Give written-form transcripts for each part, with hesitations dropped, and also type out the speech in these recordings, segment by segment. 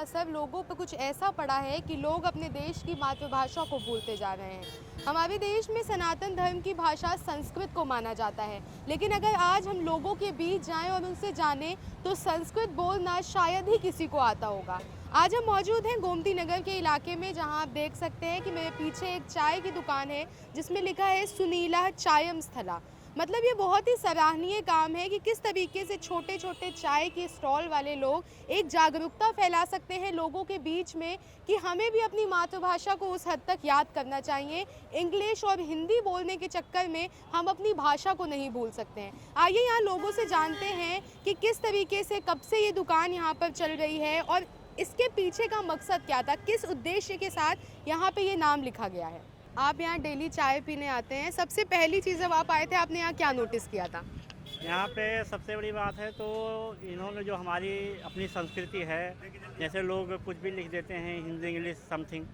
असर लोगों पर कुछ ऐसा पड़ा है कि लोग अपने देश की मातृभाषा को भूलते जा रहे हैं। हमारे देश में सनातन धर्म की भाषा संस्कृत को माना जाता है, लेकिन अगर आज हम लोगों के बीच जाएं और उनसे जानें तो संस्कृत बोलना शायद ही किसी को आता होगा। आज हम मौजूद हैं गोमती नगर के इलाके में, जहां आप देख सकते हैं कि मेरे पीछे एक चाय की दुकान है जिसमें लिखा है सुनीला चायम स्थला। मतलब ये बहुत ही सराहनीय काम है कि किस तरीके से छोटे छोटे चाय के स्टॉल वाले लोग एक जागरूकता फैला सकते हैं लोगों के बीच में कि हमें भी अपनी मातृभाषा को उस हद तक याद करना चाहिए। इंग्लिश और हिंदी बोलने के चक्कर में हम अपनी भाषा को नहीं भूल सकते हैं। आइए यहाँ लोगों से जानते हैं कि किस तरीके से कब से ये दुकान यहाँ पर चल रही है और इसके पीछे का मकसद क्या था, किस उद्देश्य के साथ यहाँ पे ये नाम लिखा गया है। आप यहाँ डेली चाय पीने आते हैं, सबसे पहली चीज़ जब आप आए थे आपने यहाँ क्या नोटिस किया था? यहाँ पे सबसे बड़ी बात है तो इन्होंने जो हमारी अपनी संस्कृति है, जैसे लोग कुछ भी लिख देते हैं हिंदी इंग्लिश समथिंग,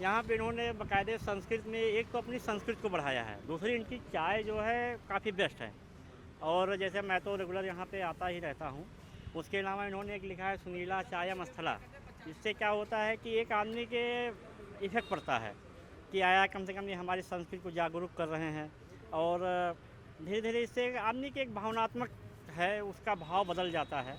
यहाँ पे इन्होंने बाकायदे संस्कृत में एक तो अपनी संस्कृत को बढ़ाया है, दूसरी इनकी चाय जो है काफ़ी बेस्ट है। और जैसे मैं तो रेगुलर यहाँ पे आता ही रहता हूँ। उसके अलावा इन्होंने एक लिखा है सुनीला चायम स्थला। इससे क्या होता है कि एक आदमी के इफेक्ट पड़ता है कि आया कम से कम ये हमारी संस्कृति को जागरूक कर रहे हैं। और धीरे धीरे इससे आदमी के एक भावनात्मक है उसका भाव बदल जाता है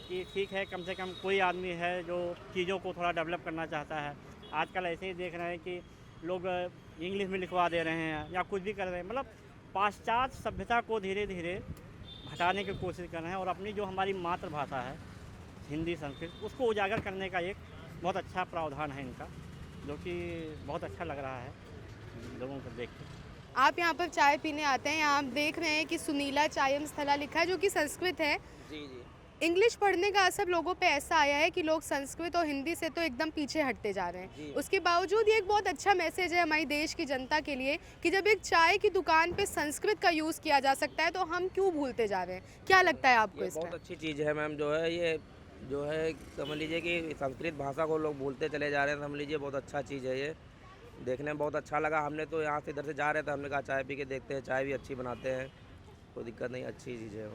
कि ठीक है, कम से कम कोई आदमी है जो चीज़ों को थोड़ा डेवलप करना चाहता है। आजकल ऐसे ही देख रहे हैं कि लोग इंग्लिश में लिखवा दे रहे हैं या कुछ भी कर रहे हैं, मतलब पाश्चात्य सभ्यता को धीरे धीरे हटाने की कोशिश कर रहे हैं और अपनी जो हमारी मातृभाषा है हिंदी संस्कृत उसको उजागर करने का एक बहुत अच्छा प्रावधान है इनका, जो कि बहुत अच्छा लग रहा है लोगों को देख के। आप यहाँ पर चाय पीने आते हैं, यहाँ आप देख रहे हैं कि सुनीला चायम स्थला लिखा है जो कि संस्कृत है। जी जी। इंग्लिश पढ़ने का असर लोगों पे ऐसा आया है कि लोग संस्कृत और हिंदी से तो एकदम पीछे हटते जा रहे हैं। उसके बावजूद ये एक बहुत अच्छा मैसेज है हमारी देश की जनता के लिए कि जब एक चाय की दुकान पे संस्कृत का यूज़ किया जा सकता है तो हम क्यों भूलते जा रहे हैं। क्या लगता है आपको ये इसमें? बहुत अच्छी चीज़ है मैम, जो है ये जो है समझ लीजिए कि संस्कृत भाषा को लोग भूलते चले जा रहे हैं। समझ लीजिए बहुत अच्छा चीज़ है ये, देखने में बहुत अच्छा लगा। हमने तो यहाँ से इधर से जा रहे थे, हमने कहा चाय पी के देखते हैं, चाय भी अच्छी बनाते हैं, कोई दिक्कत नहीं, अच्छी चीज़ है।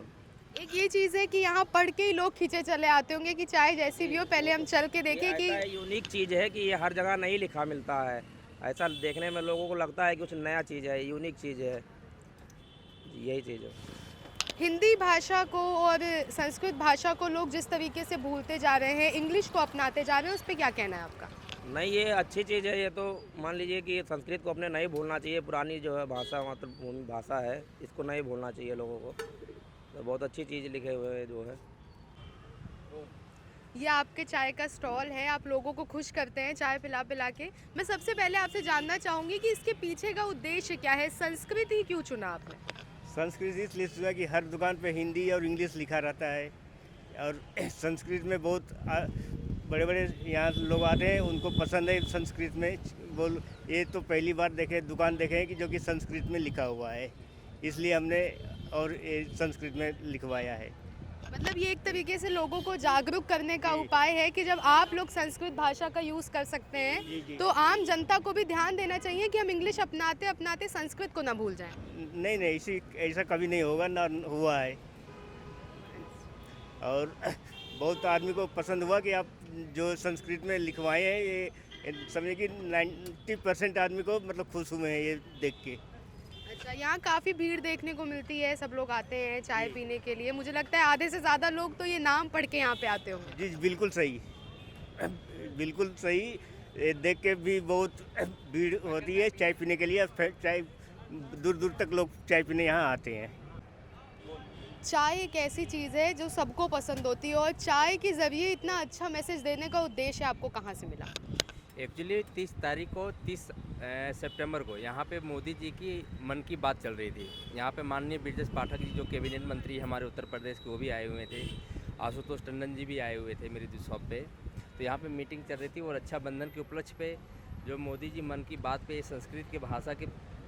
एक ये चीज़ है कि यहाँ पढ़ के ही लोग खींचे चले आते होंगे कि चाय जैसी भी हो, पहले हम चल के देखें कि ऐसा यूनिक चीज़ है कि ये हर जगह नहीं लिखा मिलता है। ऐसा देखने में लोगों को लगता है कि कुछ नया चीज़ है, यूनिक चीज़ है, यही चीज़ है। हिंदी भाषा को और संस्कृत भाषा को लोग जिस तरीके से भूलते जा रहे हैं, इंग्लिश को अपनाते जा रहे हैं, उस पर क्या कहना है आपका? नहीं, ये अच्छी चीज़ है। ये तो मान लीजिए कि संस्कृत को अपने नहीं भूलना चाहिए, पुरानी जो है भाषा मातृभूमि भाषा है, इसको नहीं भूलना चाहिए लोगों को। तो बहुत अच्छी चीज़ लिखे हुए है जो है। ये आपके चाय का स्टॉल है, आप लोगों को खुश करते हैं चाय पिला पिला के। मैं सबसे पहले आपसे जानना चाहूँगी कि इसके पीछे का उद्देश्य क्या है, संस्कृत ही क्यों चुना आपने? संस्कृत इसलिए चुना कि हर दुकान पे हिंदी और इंग्लिश लिखा रहता है और संस्कृत में बहुत बड़े बड़े यहाँ लोग आते हैं, उनको पसंद है संस्कृत में बोल। ये तो पहली बार दुकान देखे हैं कि जो कि संस्कृत में लिखा हुआ है, इसलिए हमने और ये संस्कृत में लिखवाया है। मतलब ये एक तरीके से लोगों को जागरूक करने का उपाय है कि जब आप लोग संस्कृत भाषा का यूज़ कर सकते हैं तो आम जनता को भी ध्यान देना चाहिए कि हम इंग्लिश अपनाते अपनाते संस्कृत को ना भूल जाएं। नहीं, ऐसा कभी नहीं होगा, ना हुआ है। और बहुत आदमी को पसंद हुआ कि आप जो संस्कृत में लिखवाए हैं, ये समझे कि 90% आदमी को मतलब खुश हुए हैं ये देख के। अच्छा, यहाँ काफ़ी भीड़ देखने को मिलती है, सब लोग आते हैं चाय पीने के लिए। मुझे लगता है आधे से ज़्यादा लोग तो ये नाम पढ़ के यहाँ पे आते होंगे। जी बिल्कुल सही, बिल्कुल सही। ये देख के भी बहुत भीड़ होती है चाय पीने के लिए। चाय दूर दूर तक लोग चाय पीने यहाँ आते हैं। चाय एक ऐसी चीज़ है जो सबको पसंद होती है और चाय के ज़रिए इतना अच्छा मैसेज देने का उद्देश्य आपको कहाँ से मिला? एक्चुअली 30 तारीख को 30 सितंबर को यहाँ पे मोदी जी की मन की बात चल रही थी। यहाँ पे माननीय ब्रजेश पाठक जी जो कैबिनेट मंत्री हमारे उत्तर प्रदेश के, वो भी आए हुए थे। आशुतोष टंडन जी भी आए हुए थे मेरी शॉप पे। तो यहाँ पे मीटिंग चल रही थी और रक्षाबंधन के उपलक्ष्य पे जो मोदी जी मन की बात पे संस्कृत की भाषा के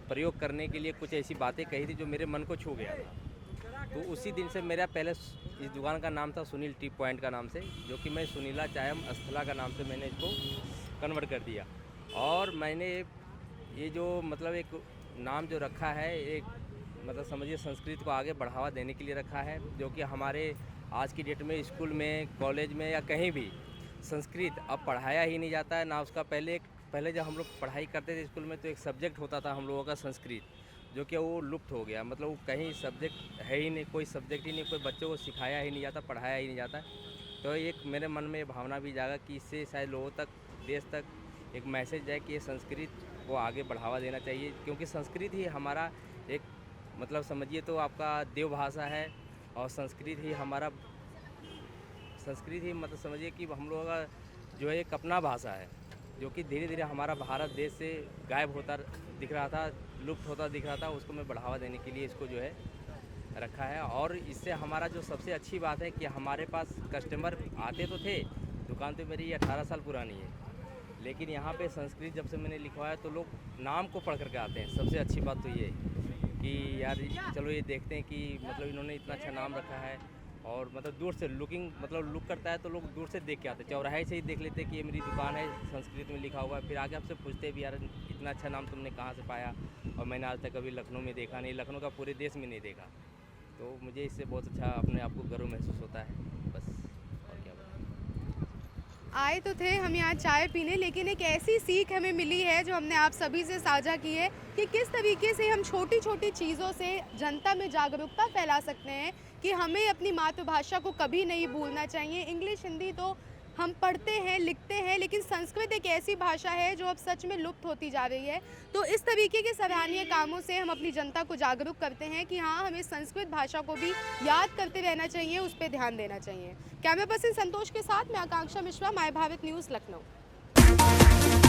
प्रयोग करने के लिए कुछ ऐसी बातें कही थी जो मेरे मन को छू गया था। तो उसी दिन से मेरा पहले इस दुकान का नाम था सुनील टी पॉइंट का नाम से, जो कि मैं सुनीला चायम स्थला का नाम से मैंने इसको कन्वर्ट कर दिया। और मैंने ये जो मतलब एक नाम जो रखा है, एक मतलब समझिए संस्कृत को आगे बढ़ावा देने के लिए रखा है, जो कि हमारे आज की डेट में स्कूल में, कॉलेज में या कहीं भी संस्कृत अब पढ़ाया ही नहीं जाता है ना। उसका पहले जब हम लोग पढ़ाई करते थे स्कूल में तो एक सब्जेक्ट होता था हम लोगों का संस्कृत, जो कि वो लुप्त हो गया। मतलब वो कहीं सब्जेक्ट है ही नहीं, कोई सब्जेक्ट ही नहीं, कोई बच्चों को सिखाया ही नहीं जाता, पढ़ाया ही नहीं जाता। तो एक मेरे मन में भावना भी जागा कि इससे शायद लोगों तक, देश तक एक मैसेज जाए कि ये संस्कृत को आगे बढ़ावा देना चाहिए, क्योंकि संस्कृत ही हमारा एक मतलब समझिए तो आपका देवभाषा है। और संस्कृत ही मतलब समझिए कि हम लोगों का जो है एक अपना भाषा है, जो कि धीरे धीरे हमारा भारत देश से गायब होता दिख रहा था, लुप्त होता दिख रहा था। उसको मैं बढ़ावा देने के लिए इसको जो है रखा है। और इससे हमारा जो सबसे अच्छी बात है कि हमारे पास कस्टमर आते तो थे, दुकान तो मेरी 18 साल पुरानी है, लेकिन यहाँ पे संस्कृत जब से मैंने लिखवाया तो लोग नाम को पढ़ करके आते हैं। सबसे अच्छी बात तो ये है कि यार चलो ये देखते हैं कि मतलब इन्होंने इतना अच्छा नाम रखा है। और मतलब दूर से लुक करता है तो लोग दूर से देख के आते हैं, चौराहे से ही देख लेते हैं कि ये मेरी दुकान है, संस्कृत में लिखा हुआ है। फिर आगे आपसे पूछते भी यार इतना अच्छा नाम तुमने कहाँ से पाया, और मैंने आज तक कभी लखनऊ में देखा नहीं, लखनऊ का पूरे देश में नहीं देखा। तो मुझे इससे बहुत अच्छा अपने आप को गर्व महसूस होता है। बस और क्या बताएं। आए तो थे हम यहाँ चाय पीने, लेकिन एक ऐसी सीख हमें मिली है जो हमने आप सभी से साझा की है कि किस तरीके से हम छोटी छोटी चीज़ों से जनता में जागरूकता फैला सकते हैं कि हमें अपनी मातृभाषा को कभी नहीं भूलना चाहिए। इंग्लिश हिंदी तो हम पढ़ते हैं, लिखते हैं, लेकिन संस्कृत एक ऐसी भाषा है जो अब सच में लुप्त होती जा रही है। तो इस तरीके के सराहनीय कामों से हम अपनी जनता को जागरूक करते हैं कि हाँ, हमें संस्कृत भाषा को भी याद करते रहना चाहिए, उस पर ध्यान देना चाहिए। कैमरा पर्सन संतोष के साथ मैं आकांक्षा मिश्रा, माय भारत न्यूज़, लखनऊ।